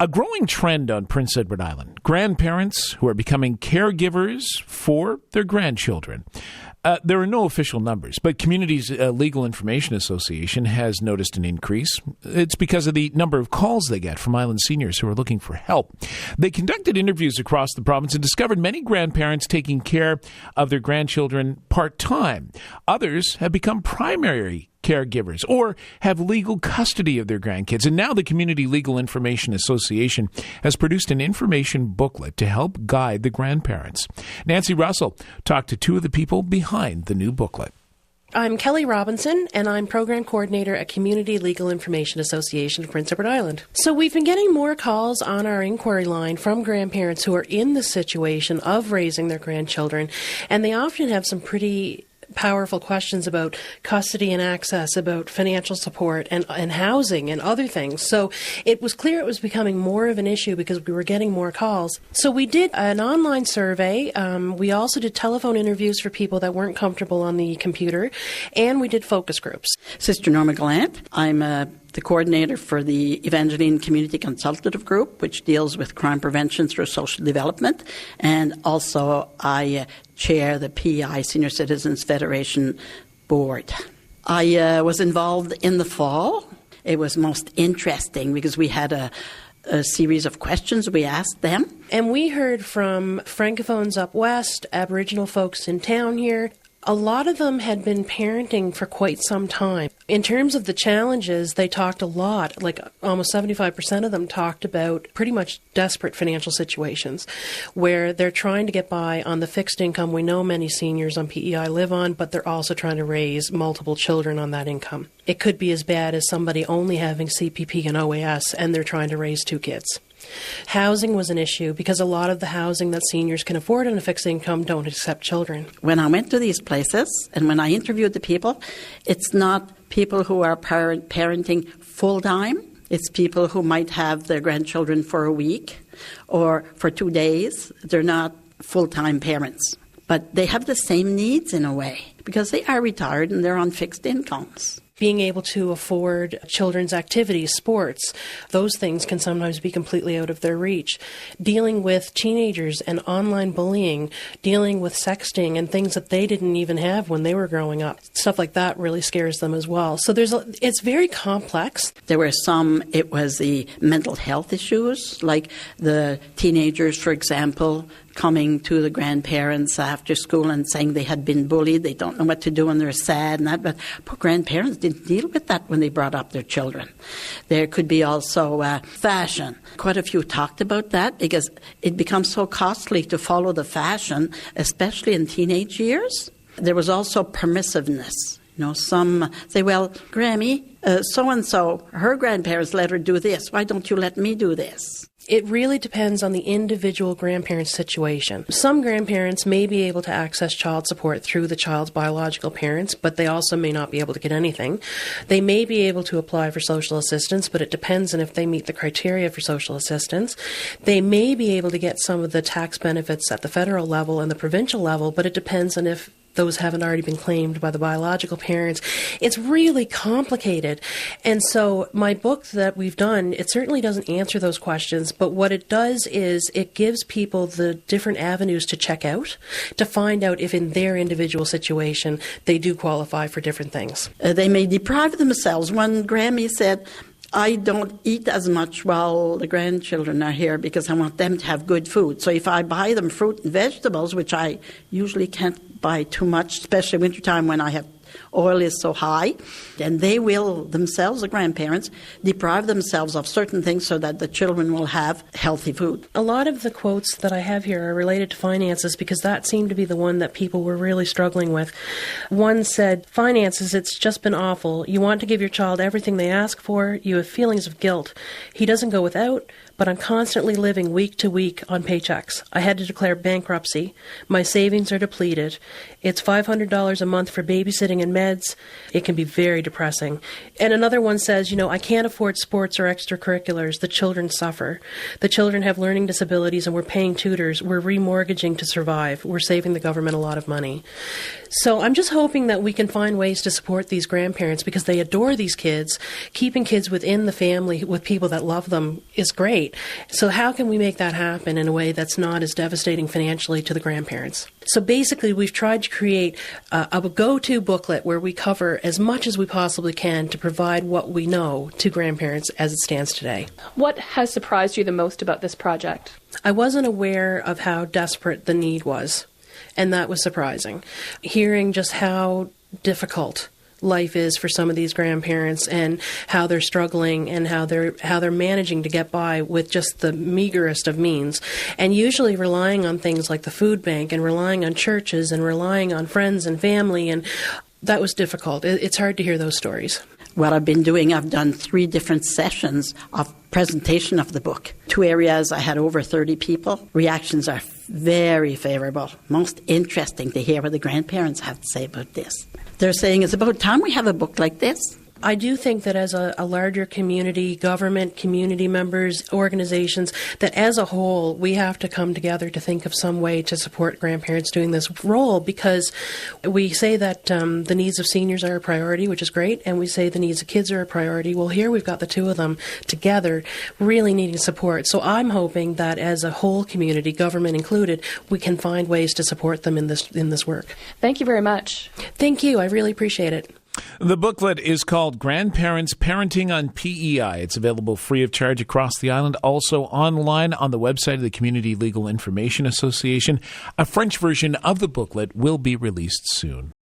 A growing trend on Prince Edward Island. Grandparents who are becoming caregivers for their grandchildren. There are no official numbers, but Community's Legal Information Association has noticed an increase. It's because of the number of calls they get from island seniors who are looking for help. They conducted interviews across the province and discovered many grandparents taking care of their grandchildren part-time. Others have become primary caregivers or have legal custody of their grandkids. And now the Community Legal Information Association has produced an information booklet to help guide the grandparents. Nancy Russell talked to two of the people behind the new booklet. I'm Kelly Robinson, and I'm Program Coordinator at Community Legal Information Association of Prince Edward Island. So we've been getting more calls on our inquiry line from grandparents who are in the situation of raising their grandchildren, and they often have some pretty powerful questions about custody and access, about financial support and housing and other things. So it was clear it was becoming more of an issue because we were getting more calls. So we did an online survey. We also did telephone interviews for people that weren't comfortable on the computer, and we did focus groups. Sister Norma Gallant. I'm the coordinator for the Evangeline Community Consultative Group, which deals with crime prevention through social development. And also I chair the P.E.I. Senior Citizens Federation Board. I was involved in the fall. It was most interesting because we had a series of questions we asked them. And we heard from Francophones up west, Aboriginal folks in town here. A lot of them had been parenting for quite some time. In terms of the challenges, they talked a lot, like almost 75% of them talked about pretty much desperate financial situations where they're trying to get by on the fixed income we know many seniors on P.E.I. live on, but they're also trying to raise multiple children on that income. It could be as bad as somebody only having CPP and OAS and they're trying to raise 2 kids. Housing was an issue because a lot of the housing that seniors can afford on a fixed income don't accept children. When I went to these places and when I interviewed the people, it's not people who are parenting full-time. It's people who might have their grandchildren for a week or for 2 days. They're not full-time parents. But they have the same needs in a way because they are retired and they're on fixed incomes. Being able to afford children's activities, sports, those things can sometimes be completely out of their reach. Dealing with teenagers and online bullying, dealing with sexting and things that they didn't even have when they were growing up. Stuff like that really scares them as well. So it's very complex. There were some, it was the mental health issues, like the teenagers, for example, coming to the grandparents after school and saying they had been bullied, they don't know what to do and they're sad and that, but poor grandparents didn't deal with that when they brought up their children. There could be also fashion. Quite a few talked about that because it becomes so costly to follow the fashion, especially in teenage years. There was also permissiveness. You know, some say, well, Grammy, so-and-so, her grandparents let her do this. Why don't you let me do this? It really depends on the individual grandparent's situation. Some grandparents may be able to access child support through the child's biological parents, but they also may not be able to get anything. They may be able to apply for social assistance, but it depends on if they meet the criteria for social assistance. They may be able to get some of the tax benefits at the federal level and the provincial level, but it depends on if those haven't already been claimed by the biological parents. It's really complicated. And so my book that we've done, it certainly doesn't answer those questions, but what it does is it gives people the different avenues to check out to find out if in their individual situation they do qualify for different things. They may deprive themselves. One Grammy said, I don't eat as much while the grandchildren are here because I want them to have good food. So if I buy them fruit and vegetables, which I usually can't buy too much, especially wintertime when I have oil is so high, then they will themselves, the grandparents, deprive themselves of certain things so that the children will have healthy food. A lot of the quotes that I have here are related to finances because that seemed to be the one that people were really struggling with. One said, finances, it's just been awful. You want to give your child everything they ask for. You have feelings of guilt. He doesn't go without, but I'm constantly living week to week on paychecks. I had to declare bankruptcy. My savings are depleted. It's $500 a month for babysitting and meds. It can be very depressing. And another one says, I can't afford sports or extracurriculars. The children suffer. The children have learning disabilities and we're paying tutors. We're remortgaging to survive. We're saving the government a lot of money. So I'm just hoping that we can find ways to support these grandparents because they adore these kids. Keeping kids within the family with people that love them is great. So how can we make that happen in a way that's not as devastating financially to the grandparents? So basically, we've tried to create a go-to booklet where we cover as much as we possibly can to provide what we know to grandparents as it stands today. What has surprised you the most about this project? I wasn't aware of how desperate the need was, and that was surprising. Hearing just how difficult life is for some of these grandparents and how they're struggling and how they're managing to get by with just the meagerest of means, and usually relying on things like the food bank and relying on churches and relying on friends and family, and that was difficult. It's hard to hear those stories. What I've been doing, I've done 3 different sessions of presentation of the book. 2 areas, I had over 30 people. Reactions are very favorable. Most interesting to hear what the grandparents have to say about this. They're saying it's about time we have a book like this. I do think that as a larger community, government, community members, organizations, that as a whole, we have to come together to think of some way to support grandparents doing this role, because we say that the needs of seniors are a priority, which is great, and we say the needs of kids are a priority. Well, here we've got the 2 of them together really needing support. So I'm hoping that as a whole community, government included, we can find ways to support them in this work. Thank you very much. Thank you. I really appreciate it. The booklet is called Grandparents Parenting on P.E.I. It's available free of charge across the island, also online on the website of the Community Legal Information Association. A French version of the booklet will be released soon.